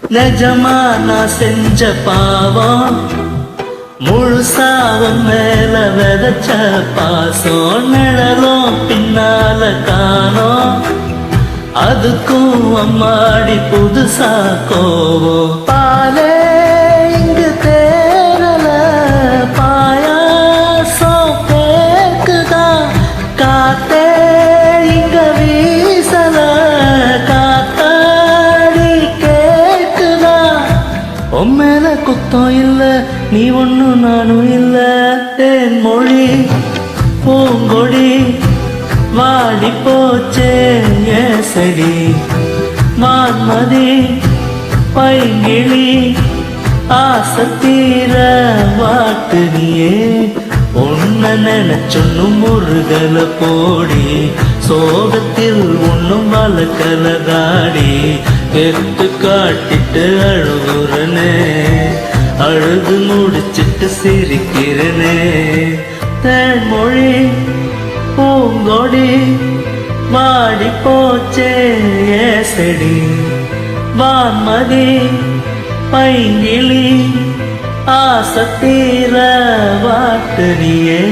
நிஜமா நான் செஞ்ச பாவம் முழுசாவும் மேல விதைச்ச பாசம் நிழலும் பின்னால காணோம் அதுக்கும் அம்மாடி புதுசா கோவம் பாலே இங்கு தேரல பாயாசம் கேக்குதா காத்தே இங்க வீசல காத்தாடி கேக்குதா உம்மேல குத்தம் இல்ல நீ ஒண்ணும் நானும் இல்ல தேன் மொழி பூங்கொடி வாடி போச்சே ஏசடி மான்மதி பைங்கிளி ஆசத்தீர வாட்டு நீயே ஒன்ன நினைச்சொன்னும் முருகல போடி சோகத்தில் ஒன்னும் வளர்க்கல தாடி எடுத்து காட்டிட்டு அழுகுறனே அழுது முடிச்சிட்டு சிரிக்கிறனே தேன்மொழி பூங்கொடி வாடி போச்சே ஏசடி வான்மதி பைங்கிளி ஆசத்தீர வாட்டு நீயே